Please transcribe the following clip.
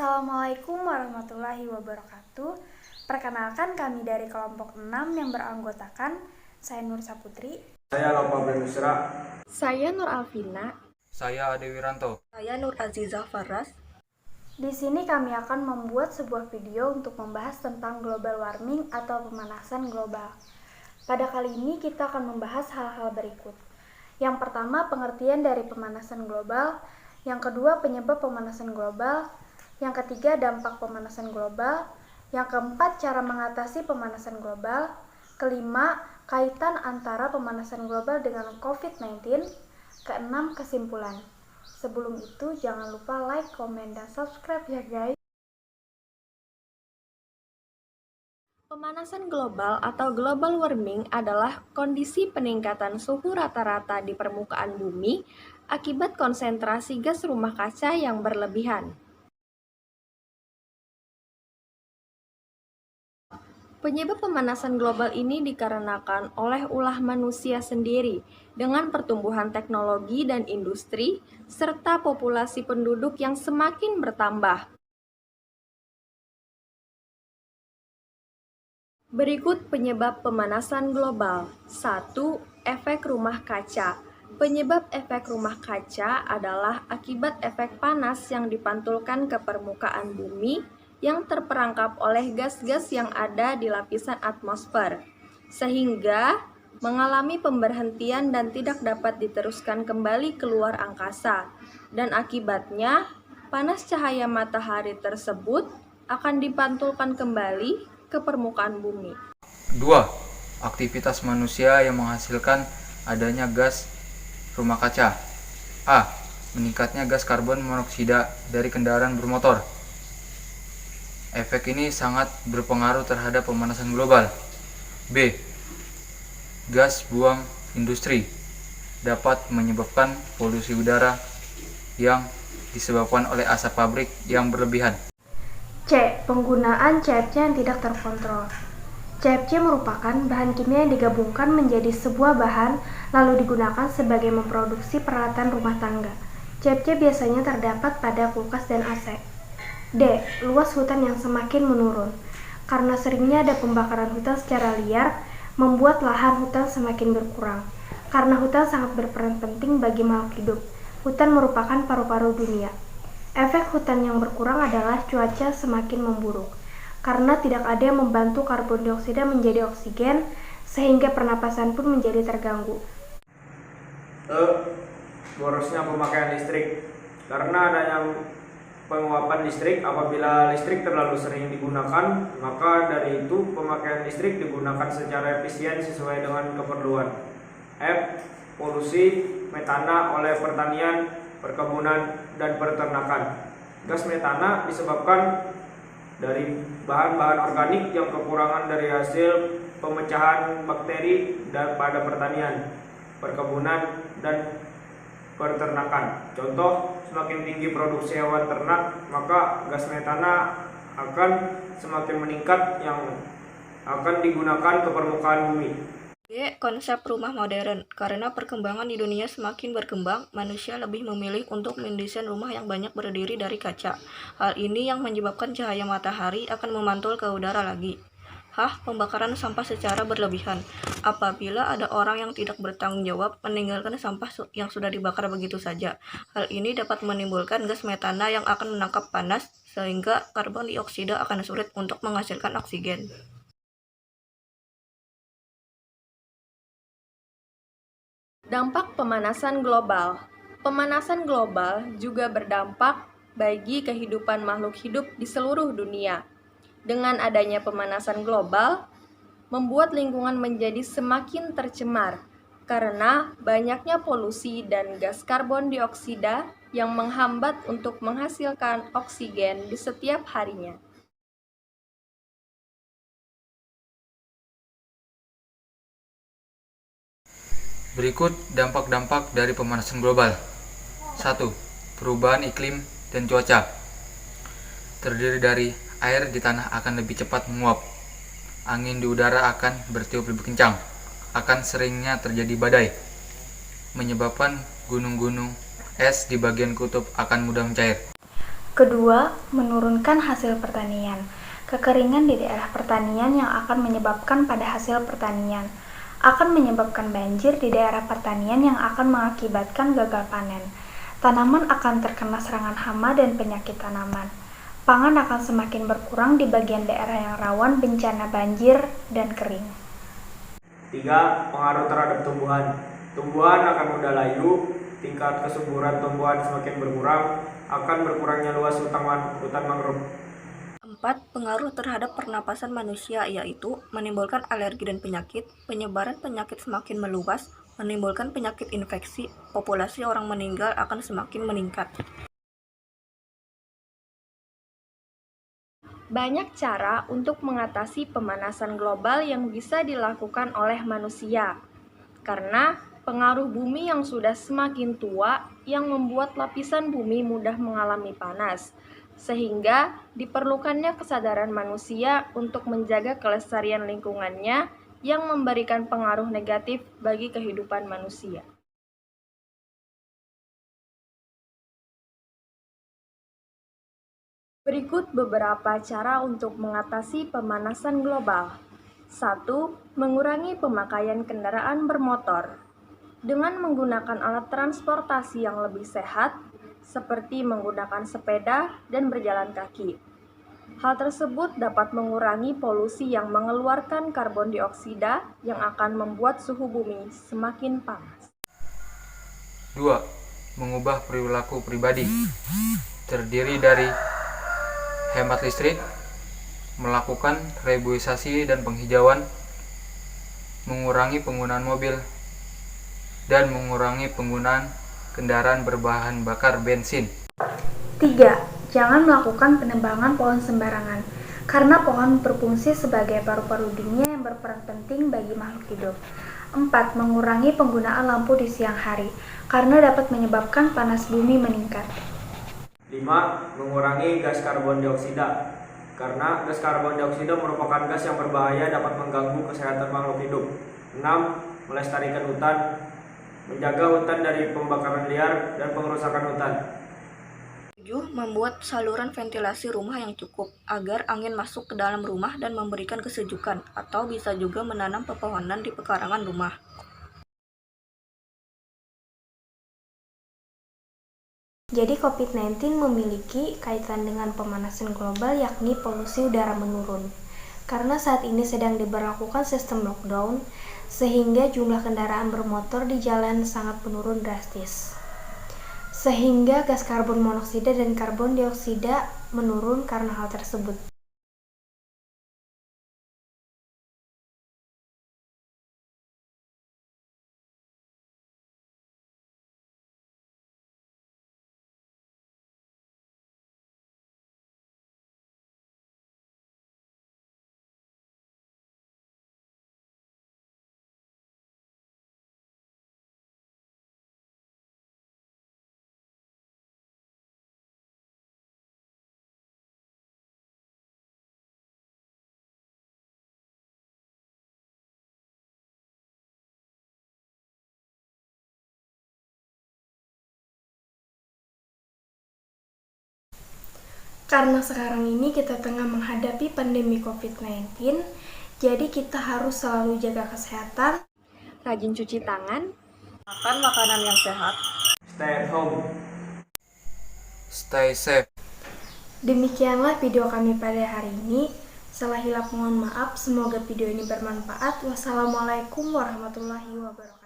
Assalamualaikum warahmatullahi wabarakatuh. Perkenalkan kami dari kelompok 6 yang beranggotakan saya Nur Saputri, Saya Lopa Benusra. Saya Nur Alvina. Saya Ade Wiranto. Saya Nur Azizah Faras. Di sini kami akan membuat sebuah video untuk membahas tentang global warming atau pemanasan global. Pada kali ini kita akan membahas hal-hal berikut. Yang pertama, pengertian dari pemanasan global. Yang kedua, penyebab pemanasan global. Yang ketiga, dampak pemanasan global. Yang keempat, cara mengatasi pemanasan global. Kelima, kaitan antara pemanasan global dengan COVID-19. Keenam, kesimpulan. Sebelum itu, jangan lupa like, komen, dan subscribe ya guys. Pemanasan global atau global warming adalah kondisi peningkatan suhu rata-rata di permukaan bumi akibat konsentrasi gas rumah kaca yang berlebihan. Penyebab pemanasan global ini dikarenakan oleh ulah manusia sendiri dengan pertumbuhan teknologi dan industri serta populasi penduduk yang semakin bertambah. Berikut penyebab pemanasan global. 1. Efek rumah kaca. Penyebab efek rumah kaca adalah akibat efek panas yang dipantulkan ke permukaan bumi yang terperangkap oleh gas-gas yang ada di lapisan atmosfer, sehingga mengalami pemberhentian dan tidak dapat diteruskan kembali keluar angkasa, dan akibatnya panas cahaya matahari tersebut akan dipantulkan kembali ke permukaan bumi. 2. Aktivitas manusia yang menghasilkan adanya gas rumah kaca. A. Meningkatnya gas karbon monoksida dari kendaraan bermotor. Efek ini sangat berpengaruh terhadap pemanasan global. B. Gas buang industri dapat menyebabkan polusi udara yang disebabkan oleh asap pabrik yang berlebihan. C. Penggunaan CFC yang tidak terkontrol. CFC merupakan bahan kimia yang digabungkan menjadi sebuah bahan lalu digunakan sebagai memproduksi peralatan rumah tangga. CFC biasanya terdapat pada kulkas dan AC. D. Luas hutan yang semakin menurun. Karena seringnya ada pembakaran hutan secara liar, membuat lahan hutan semakin berkurang. Karena hutan sangat berperan penting bagi makhluk hidup, hutan merupakan paru-paru dunia. Efek hutan yang berkurang adalah cuaca semakin memburuk, karena tidak ada yang membantu karbon dioksida menjadi oksigen, sehingga pernapasan pun menjadi terganggu. Borosnya pemakaian listrik. Karena adanya penguapan listrik, apabila listrik terlalu sering digunakan, maka dari itu pemakaian listrik digunakan secara efisien sesuai dengan keperluan. F. Polusi metana oleh pertanian, perkebunan, dan peternakan. Gas metana disebabkan dari bahan-bahan organik yang kekurangan dari hasil pemecahan bakteri dan pada pertanian, perkebunan, dan peternakan. Contoh, semakin tinggi produksi hewan ternak, maka gas metana akan semakin meningkat yang akan digunakan ke permukaan bumi. D. Konsep rumah modern. Karena perkembangan di dunia semakin berkembang, manusia lebih memilih untuk mendesain rumah yang banyak berdiri dari kaca. Hal ini yang menyebabkan cahaya matahari akan memantul ke udara lagi. H. Pembakaran sampah secara berlebihan. Apabila ada orang yang tidak bertanggung jawab meninggalkan sampah yang sudah dibakar begitu saja, hal ini dapat menimbulkan gas metana yang akan menangkap panas, sehingga karbon dioksida akan sulit untuk menghasilkan oksigen. Dampak pemanasan global. Pemanasan global juga berdampak bagi kehidupan makhluk hidup di seluruh dunia. Dengan adanya pemanasan global, membuat lingkungan menjadi semakin tercemar karena banyaknya polusi dan gas karbon dioksida yang menghambat untuk menghasilkan oksigen di setiap harinya. Berikut dampak-dampak dari pemanasan global. 1. Perubahan iklim dan cuaca. Terdiri dari air di tanah akan lebih cepat menguap. Angin di udara akan bertiup lebih kencang. Akan seringnya terjadi badai, menyebabkan gunung-gunung es di bagian kutub akan mudah mencair. Kedua, menurunkan hasil pertanian. Kekeringan di daerah pertanian yang akan menyebabkan pada hasil pertanian akan menyebabkan banjir di daerah pertanian yang akan mengakibatkan gagal panen. Tanaman akan terkena serangan hama dan penyakit tanaman. Pangan akan semakin berkurang di bagian daerah yang rawan bencana banjir dan kering. 3. Pengaruh terhadap tumbuhan. Tumbuhan akan mudah layu, tingkat kesuburan tumbuhan semakin berkurang, akan berkurangnya luas hutan mangrove. 4. Pengaruh terhadap pernapasan manusia, yaitu menimbulkan alergi dan penyakit, penyebaran penyakit semakin meluas, menimbulkan penyakit infeksi, populasi orang meninggal akan semakin meningkat. Banyak cara untuk mengatasi pemanasan global yang bisa dilakukan oleh manusia. Karena pengaruh bumi yang sudah semakin tua yang membuat lapisan bumi mudah mengalami panas, sehingga diperlukannya kesadaran manusia untuk menjaga kelestarian lingkungannya yang memberikan pengaruh negatif bagi kehidupan manusia. Berikut beberapa cara untuk mengatasi pemanasan global. 1. Mengurangi pemakaian kendaraan bermotor. Dengan menggunakan alat transportasi yang lebih sehat, seperti menggunakan sepeda dan berjalan kaki. Hal tersebut dapat mengurangi polusi yang mengeluarkan karbon dioksida yang akan membuat suhu bumi semakin panas. 2. Mengubah perilaku pribadi. Terdiri dari hemat listrik, melakukan reboisasi dan penghijauan, mengurangi penggunaan mobil, dan mengurangi penggunaan kendaraan berbahan bakar bensin. 3. Jangan melakukan penebangan pohon sembarangan, karena pohon berfungsi sebagai paru-paru dunia yang berperan penting bagi makhluk hidup. 4. Mengurangi penggunaan lampu di siang hari, karena dapat menyebabkan panas bumi meningkat. 5. Mengurangi gas karbon dioksida. Karena gas karbon dioksida merupakan gas yang berbahaya dapat mengganggu kesehatan makhluk hidup. 6. Melestarikan hutan. Menjaga hutan dari pembakaran liar dan pengerusakan hutan. 7. Membuat saluran ventilasi rumah yang cukup, agar angin masuk ke dalam rumah dan memberikan kesejukan, atau bisa juga menanam pepohonan di pekarangan rumah. Jadi COVID-19 memiliki kaitan dengan pemanasan global, yakni polusi udara menurun. Karena saat ini sedang diberlakukan sistem lockdown, sehingga jumlah kendaraan bermotor di jalan sangat menurun drastis. Sehingga gas karbon monoksida dan karbon dioksida menurun karena hal tersebut. Karena sekarang ini kita tengah menghadapi pandemi COVID-19, jadi kita harus selalu jaga kesehatan, Rajin cuci tangan, Makan makanan yang sehat. Stay at home. Stay safe. Demikianlah video kami pada hari ini. Salah hilap mohon maaf, semoga video ini bermanfaat. Wassalamualaikum warahmatullahi wabarakatuh.